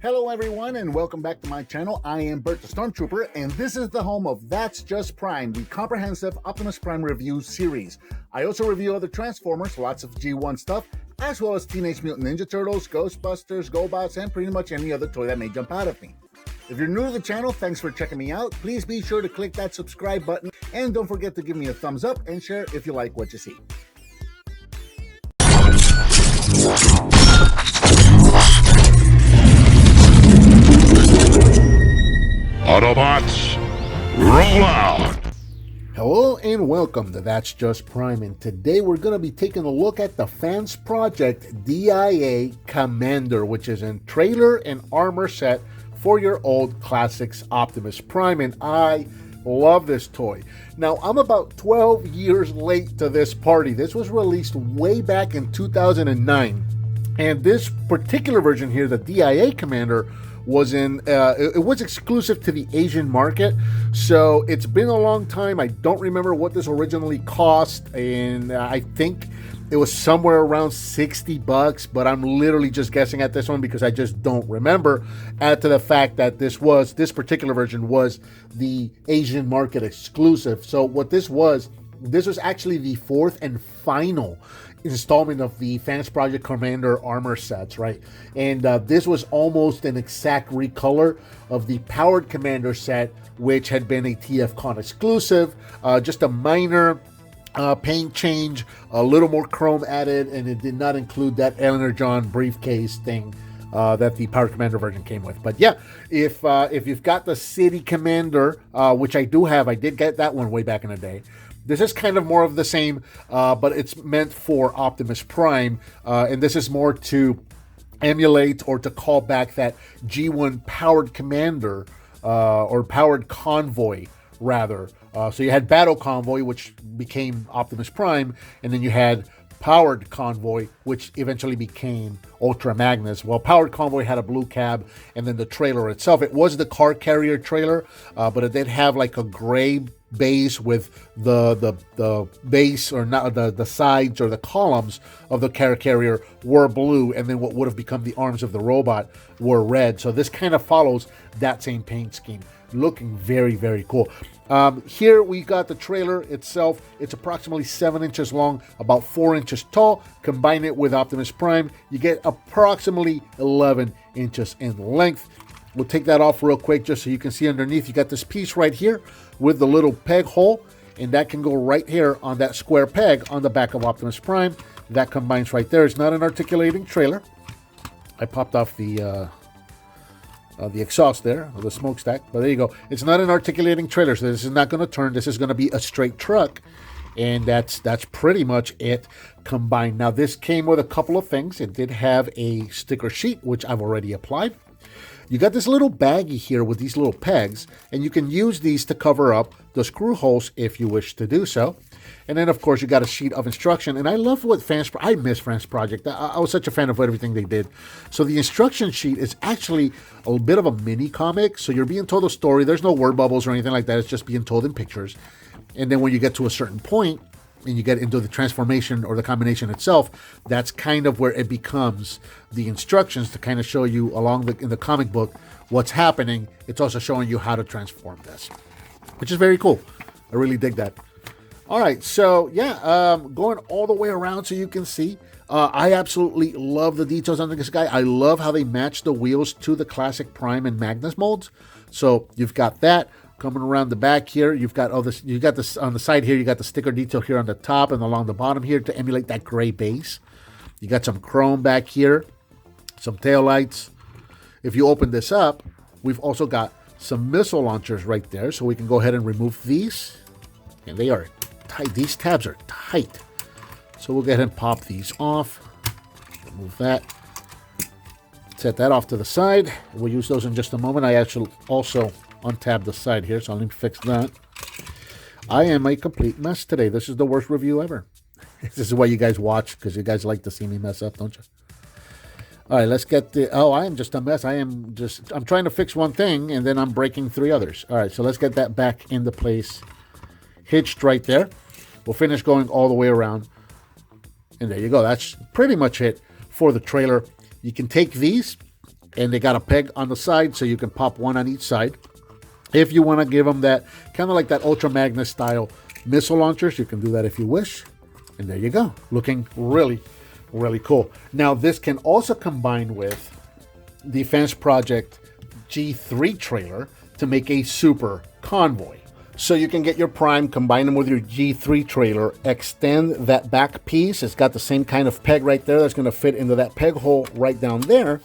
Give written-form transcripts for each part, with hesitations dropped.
Hello everyone and welcome back to my channel. I am Bert the Stormtrooper and this is the home of That's Just Prime, the comprehensive Optimus Prime review series. I also review other Transformers, lots of G1 stuff, as well as Teenage Mutant Ninja Turtles, Ghostbusters, GoBots, and pretty much any other toy that may jump out at me. If you're new to the channel, thanks for checking me out. Please be sure to click that subscribe button and don't forget to give me a thumbs up and share if you like what you see. Autobots, roll out! Hello and welcome to That's Just Prime, and today we're going to be taking a look at the Fansproject D.I.A. Commander, which is in trailer and armor set for your old Classics Optimus Prime, and I love this toy. Now, I'm about 12 years late to this party. This was released way back in 2009, and this particular version here, the D.I.A. Commander, was it was exclusive to the Asian market, so it's been a long time. I don't remember what this originally cost, and I think it was somewhere around $60, but I'm literally just guessing at this one because I just don't remember. Add to the fact that this particular version was the Asian market exclusive. So what this was actually the fourth and final installment of the Fansproject Commander armor sets, right? And this was almost an exact recolor of the Powered Commander set, which had been a TFCon exclusive. Just a minor paint change, a little more chrome added, and it did not include that Eleanor John briefcase thing that the Powered Commander version came with. But yeah, if you've got the City Commander, which I do have, I did get that one way back in the day. This is kind of more of the same, but it's meant for Optimus Prime, and this is more to emulate or to call back that G1 Powered Commander, or Powered Convoy, rather. So you had Battle Convoy, which became Optimus Prime, and then you had Powered Convoy, which eventually became Ultra Magnus. Well, Powered Convoy had a blue cab, and then the trailer itself, it was the car carrier trailer, but it did have like a gray base with the base, or not the sides or the columns of the car carrier were blue, and then what would have become the arms of the robot were red. So this kind of follows that same paint scheme, looking very, very cool. Here we got the trailer itself. It's approximately 7 inches long, about 4 inches tall. Combine it with Optimus Prime, you get approximately 11 inches in length. We'll take that off real quick just so you can see underneath. You got this piece right here with the little peg hole, and that can go right here on that square peg on the back of Optimus Prime. That combines right there. It's not an articulating trailer. I popped off the exhaust there, or the smokestack, but there you go. It's not an articulating trailer, so this is not going to turn. This is going to be a straight truck, and that's pretty much it combined. Now, this came with a couple of things. It did have a sticker sheet, which I've already applied. You got this little baggie here with these little pegs, and you can use these to cover up the screw holes if you wish to do so. And then, of course, you got a sheet of instruction. And I love what I miss Fansproject. I was such a fan of everything they did. So the instruction sheet is actually a bit of a mini comic. So you're being told a story. There's no word bubbles or anything like that. It's just being told in pictures. And then when you get to a certain point, and you get into the transformation or the combination itself, that's kind of where it becomes the instructions to kind of show you in the comic book what's happening. It's also showing you how to transform this, which is very cool. I really dig that. All right, so yeah, going all the way around so you can see. I absolutely love the details on this guy. I love how they match the wheels to the classic Prime and Magnus molds. So you've got that. Coming around the back here, you've got all this. You got this on the side here. You got the sticker detail here on the top and along the bottom here to emulate that gray base. You got some chrome back here, some tail lights. If you open this up, we've also got some missile launchers right there, so we can go ahead and remove these. And they are tight. These tabs are tight, so we'll go ahead and pop these off. Remove that. Set that off to the side. We'll use those in just a moment. I actually also untab the side here, so let me fix that. I am a complete mess today. This is the worst review ever. This is why you guys watch, because you guys like to see me mess up, don't you? All right, let's get I am just a mess. I'm trying to fix one thing, and then I'm breaking 3 others. All right, so let's get that back into place. Hitched right there. We'll finish going all the way around. And there you go. That's pretty much it for the trailer. You can take these And they got a peg on the side, so you can pop one on each side. If you want to give them that, kind of like that Ultra Magnus style missile launchers, you can do that if you wish. And there you go. Looking really, really cool. Now, this can also combine with the Fansproject G3 trailer to make a super convoy. So you can get your Prime, combine them with your G3 trailer, extend that back piece. It's got the same kind of peg right there that's going to fit into that peg hole right down there.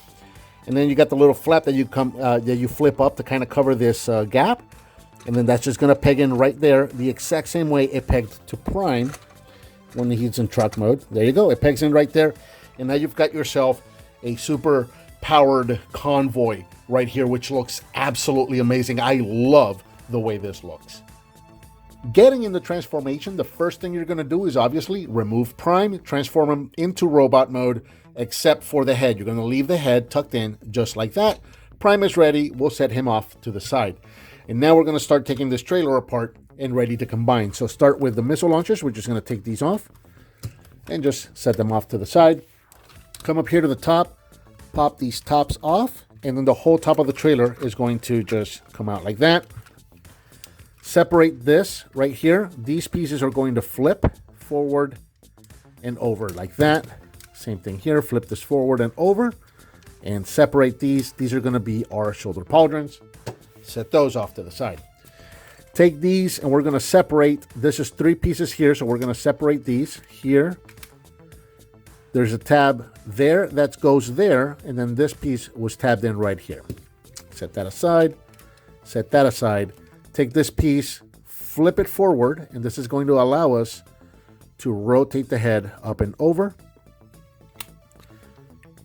And then you got the little flap that you flip up to kind of cover this gap. And then that's just going to peg in right there the exact same way it pegged to Prime when he's in truck mode. There you go. It pegs in right there. And now you've got yourself a super powered convoy right here, which looks absolutely amazing. I love the way this looks. Getting into transformation, the first thing you're going to do is obviously remove Prime, transform him into robot mode, except for the head. You're going to leave the head tucked in just like that. Prime is ready. We'll set him off to the side. And now we're going to start taking this trailer apart and ready to combine. So start with the missile launchers. We're just going to take these off and just set them off to the side. Come up here to the top, pop these tops off, and then the whole top of the trailer is going to just come out like that. Separate this right here. These pieces are going to flip forward and over like that. Same thing here. Flip this forward and over and separate these. These are going to be our shoulder pauldrons. Set those off to the side. Take these and we're going to separate. This is 3 pieces here, so we're going to separate these here. There's a tab there that goes there, and then this piece was tabbed in right here. Set that aside. Set that aside. Take this piece, flip it forward, and this is going to allow us to rotate the head up and over.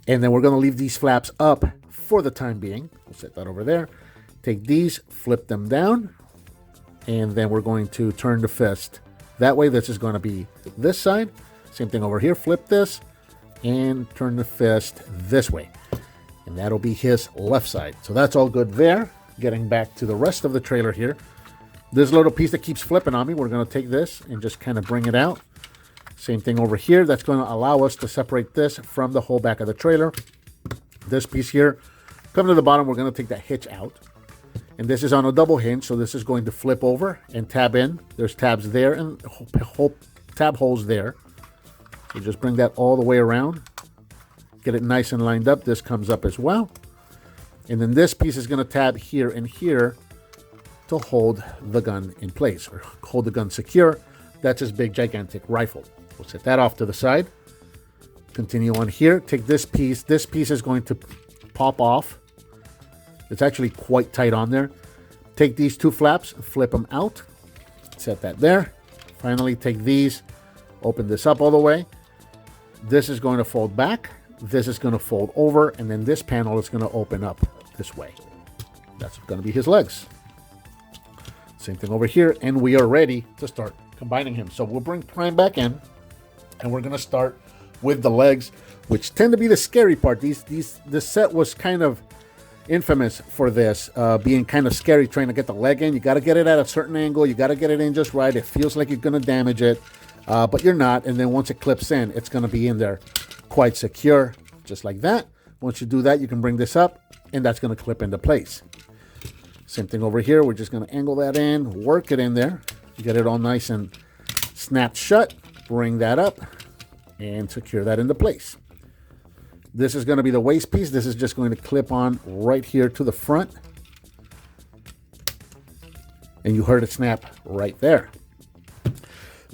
And then we're going to leave these flaps up for the time being. We'll set that over there. Take these, flip them down, and then we're going to turn the fist. That way, this is going to be this side. Same thing over here. Flip this and turn the fist this way. And that'll be his left side. So that's all good there. Getting back to the rest of the trailer here. This little piece that keeps flipping on me, we're going to take this and just kind of bring it out. Same thing over here. That's going to allow us to separate this from the whole back of the trailer. This piece here, come to the bottom, we're going to take that hitch out. And this is on a double hinge, so this is going to flip over and tab in. There's tabs there and whole tab holes there. So just bring that all the way around. Get it nice and lined up. This comes up as well. And then this piece is going to tab here and here to hold the gun in place or hold the gun secure. That's his big, gigantic rifle. We'll set that off to the side. Continue on here. Take this piece. This piece is going to pop off. It's actually quite tight on there. Take these 2 flaps, flip them out. Set that there. Finally, take these, open this up all the way. This is going to fold back. This is going to fold over, and then this panel is going to open up this way. That's going to be his legs. Same thing over here, and we are ready to start combining him. So we'll bring Prime back in, and we're going to start with the legs, which tend to be the scary part. This set was kind of infamous for this, being kind of scary trying to get the leg in. You got to get it at a certain angle. You got to get it in just right. It feels like you're going to damage it, but you're not. And then once it clips in, it's going to be in there quite secure, just like that. Once you do that, you can bring this up, and that's going to clip into place. Same thing over here. We're just going to angle that in, work it in there, get it all nice and snapped shut, bring that up, and secure that into place. This is going to be the waist piece. This is just going to clip on right here to the front. And you heard it snap right there.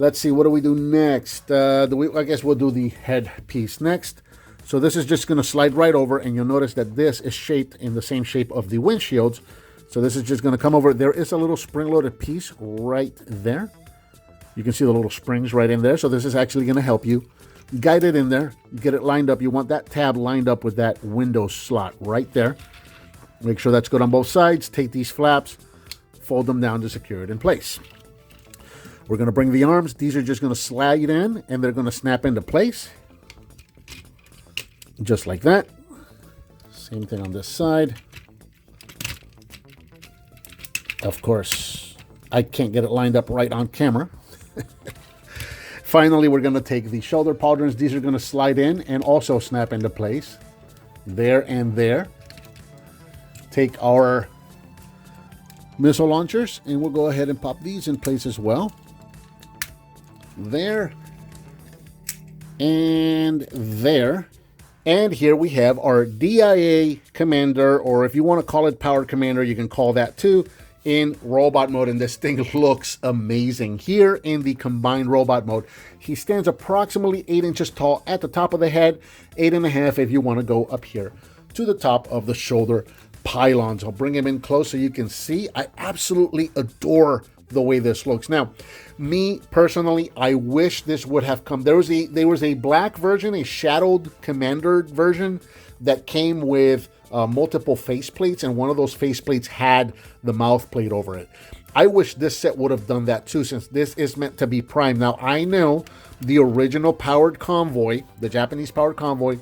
Let's see, what do we do next? I guess we'll do the head piece next. So this is just going to slide right over, and you'll notice that this is shaped in the same shape of the windshields. So this is just going to come over. There is a little spring-loaded piece right there. You can see the little springs right in there. So this is actually going to help you guide it in there, get it lined up. You want that tab lined up with that window slot right there. Make sure that's good on both sides. Take these flaps, fold them down to secure it in place. We're going to bring the arms. These are just going to slide in, and they're going to snap into place. Just like that. Same thing on this side. Of course, I can't get it lined up right on camera. Finally, we're going to take the shoulder pauldrons. These are going to slide in and also snap into place. There and there. take our missile launchers and we'll go ahead and pop these in place as well. There. And there. And here we have our D.I.A. commander, or if you want to call it powered commander, you can call that too, in robot mode. And this thing looks amazing. Here in the combined robot mode, he stands approximately 8 inches tall at the top of the head, 8.5 if you want to go up here to the top of the shoulder pylons. I'll bring him in close so you can see. I absolutely adore the way this looks. Now, me personally, I wish this would have come. There was a black version, a shadowed commander version that came with multiple faceplates, and one of those faceplates had the mouth plate over it. I wish this set would have done that too, since this is meant to be Prime. Now, I know the original powered Convoy, the Japanese powered Convoy,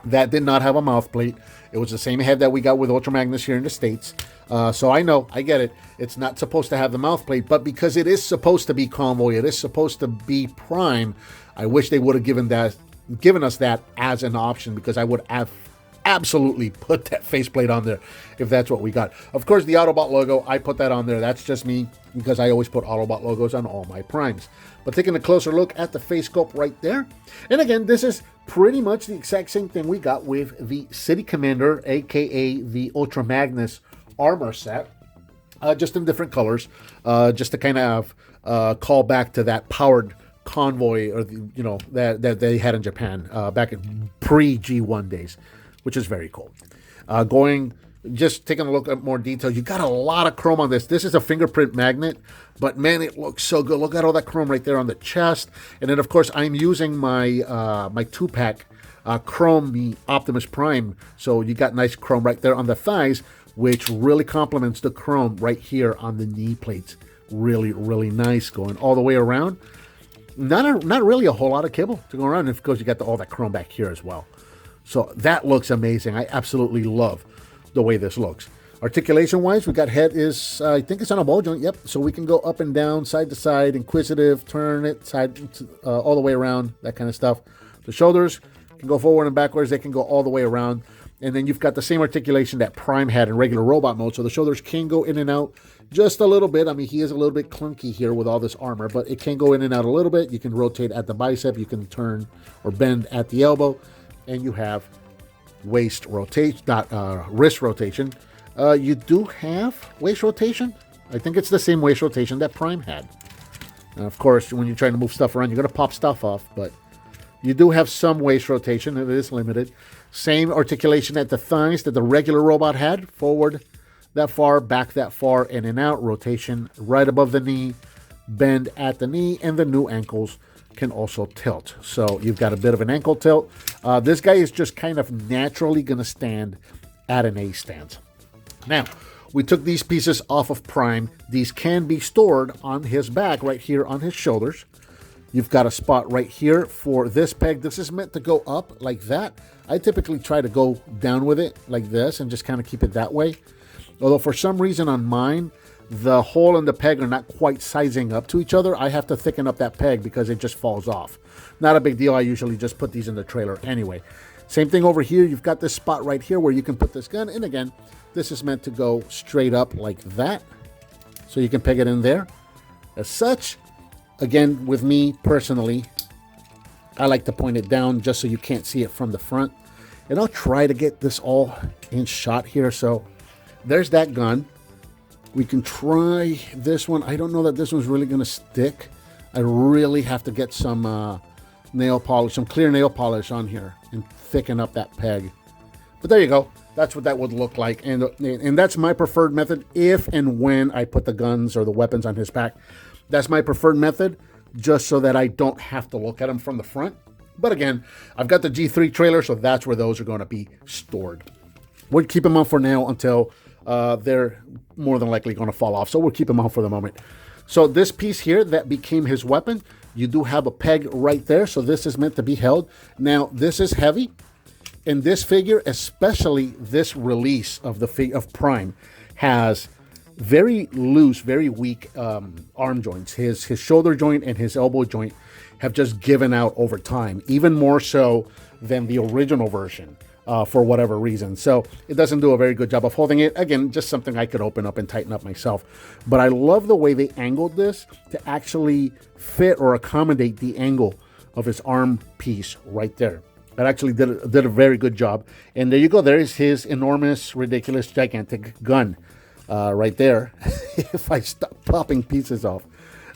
that did not have a mouth plate. It was the same head that we got with Ultra Magnus here in the States. So I know, I get it. It's not supposed to have the mouth plate, but because it is supposed to be Convoy, it is supposed to be Prime, I wish they would have given us that as an option, because I would have absolutely put that faceplate on there if that's what we got. Of course, the Autobot logo, I put that on there. That's just me, because I always put Autobot logos on all my Primes. But taking a closer look at the face sculpt right there, and again, this is pretty much the exact same thing we got with the City Commander, aka the Ultra Magnus armor set, just in different colors, just to kind of call back to that powered Convoy, or that they had in Japan back in pre-G1 days, which is very cool. Just taking a look at more detail, you got a lot of chrome on this. This is a fingerprint magnet, but man, it looks so good. Look at all that chrome right there on the chest. And then, of course, I'm using my my 2-pack Chrome Optimus Prime. So you got nice chrome right there on the thighs, which really complements the chrome right here on the knee plates. Really, really nice, going all the way around. Not really a whole lot of kibble to go around. And of course, you got all that chrome back here as well. So that looks amazing. I absolutely love the way this looks. Articulation wise, we got head is, I think it's on a ball joint. Yep. So we can go up and down, side to side, inquisitive, turn it side all the way around, that kind of stuff. The shoulders can go forward and backwards. They can go all the way around. And then you've got the same articulation that Prime had in regular robot mode. So the shoulders can go in and out just a little bit. I mean, he is a little bit clunky here with all this armor, but it can go in and out a little bit. You can rotate at the bicep. You can turn or bend at the elbow. And you have waist rotation, wrist rotation. You do have waist rotation. I think it's the same waist rotation that Prime had. And of course, when you're trying to move stuff around, you're going to pop stuff off, but you do have some waist rotation. It is limited. Same articulation at the thighs that the regular robot had. Forward that far, back that far, in and out. Rotation right above the knee, bend at the knee, and the new ankles can also tilt. So you've got a bit of an ankle tilt. This guy is just kind of naturally going to stand at an A stance. Now, we took these pieces off of Prime. These can be stored on his back right here on his shoulders. You've got a spot right here for this peg. This is meant to go up like that. I typically try to go down with it like this and just kind of keep it that way. Although for some reason on mine, the hole and the peg are not quite sizing up to each other. I have to thicken up that peg because it just falls off. Not a big deal. I usually just put these in the trailer anyway. Same thing over here. You've got this spot right here where you can put this gun. And again, this is meant to go straight up like that. So you can peg it in there. As such, again, with me personally, I like to point it down just so you can't see it from the front. And I'll try to get this all in shot here. So there's that gun. We can try this one. I don't know that this one's really going to stick. I really have to get some nail polish, some clear nail polish on here and thicken up that peg. But there you go. That's what that would look like. And that's my preferred method if and when I put the guns or the weapons on his back. That's my preferred method, just so that I don't have to look at them from the front. But again, I've got the G3 trailer, so that's where those are going to be stored. We'll keep them on for now until they're more than likely going to fall off. So we'll keep them on for the moment. So this piece here that became his weapon, you do have a peg right there. So this is meant to be held. Now, this is heavy. And this figure, especially this release of of Prime, has very loose, very weak arm joints. His shoulder joint and his elbow joint have just given out over time, even more so than the original version. for whatever reason. So it doesn't do a very good job of holding it. Again, just something I could open up and tighten up myself. But I love the way they angled this to actually fit or accommodate the angle of his arm piece right there. It actually did a very good job. And there you go. There is his enormous, ridiculous, gigantic gun right there. If I stop popping pieces off.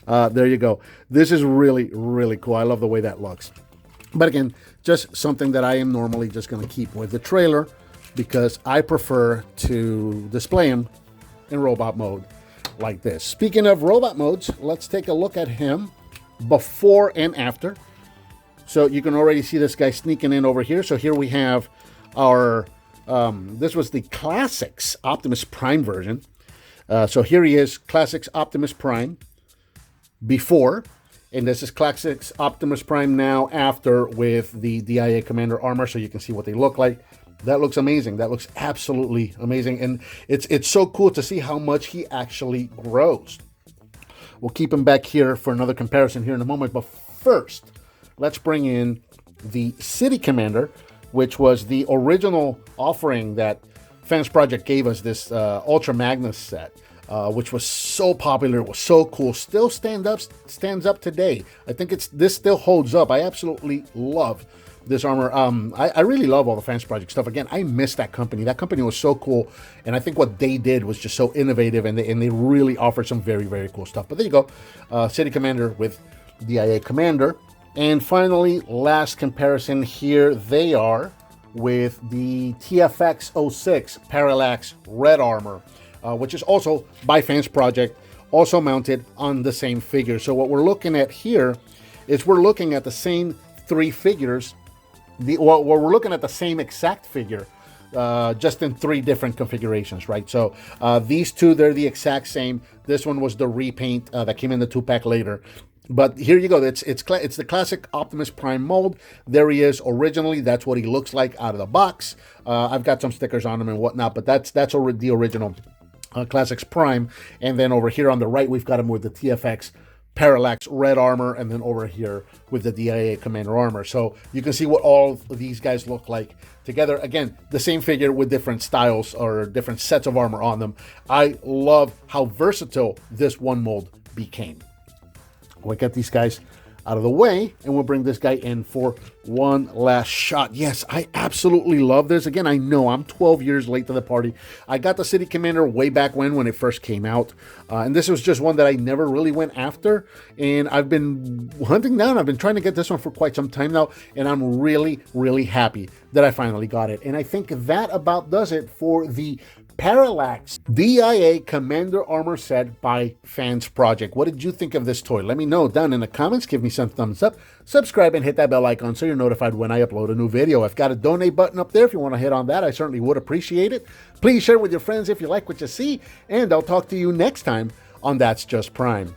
There you go. This is really, really cool. I love the way that looks. But again, just something that I am normally just going to keep with the trailer because I prefer to display him in robot mode like this. Speaking of robot modes, let's take a look at him before and after. So you can already see this guy sneaking in over here. So here we have our, this was the Classics Optimus Prime version. So here he is, Classics Optimus Prime before. And this is Classics Optimus Prime now after with the D.I.A. Commander armor. So you can see what they look like. That looks amazing. That looks absolutely amazing. And it's so cool to see how much he actually grows. We'll keep him back here for another comparison here in a moment. But first, let's bring in the City Commander, which was the original offering that Fansproject gave us, this Ultra Magnus set, which was so popular, was so cool, still stands up today. I think this still holds up. I absolutely love this armor. I really love all the Fansproject stuff. Again, I miss that company. That company was so cool, and I think what they did was just so innovative, and they really offered some very, very cool stuff. But there you go, City Commander with D.I.A. Commander. And finally, last comparison here, they are with the TFX-06 Parallax Red Armor, which is also by Fansproject, also mounted on the same figure. So what we're looking at here is we're looking at the same three figures. We're looking at the same exact figure, just in three different configurations, right? So these two, they're the exact same. This one was the repaint that came in the 2-pack later. But here you go. It's the classic Optimus Prime mold. There he is originally. That's what he looks like out of the box. I've got some stickers on him and whatnot, but that's the original Classics Prime. And then over here on the right, we've got him with the TFX Parallax Red Armor, and then over here with the D.I.A. Commander Armor. So you can see what all of these guys look like together. Again, the same figure with different styles or different sets of armor on them. I love how versatile this one mold became. We'll get these guys out of the way, and we'll bring this guy in for one last shot. Yes, I absolutely love this. Again, I know I'm 12 years late to the party. I got the City Commander way back when it first came out, and this was just one that I never really went after, and I've been hunting down. I've been trying to get this one for quite some time now, and I'm really, really happy that I finally got it. And I think that about does it for the Parallax D.I.A. Commander Armor Set by Fansproject. What did you think of this toy? Let me know down in the comments. Give me some thumbs up. Subscribe and hit that bell icon so you're notified when I upload a new video. I've got a donate button up there if you want to hit on that. I certainly would appreciate it. Please share with your friends if you like what you see, and I'll talk to you next time on That's Just Prime.